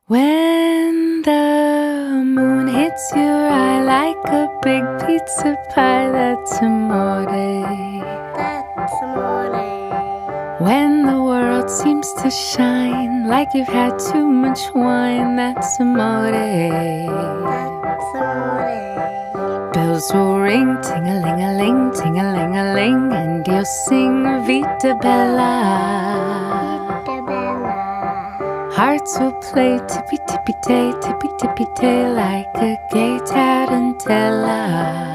When the moon hits your eye like a big pizza pie, that's amore. That's amore. When the world seems to shine like you've had too much wine, that's amore. That's amore. Bells will ring, ting-a-ling-a-ling, ting-a-ling-a-ling, and you'll sing Vita Bella. Vita Bella. Hearts will play tippy-tippy-tay, tippy-tippy-tay, like a gay tarantella.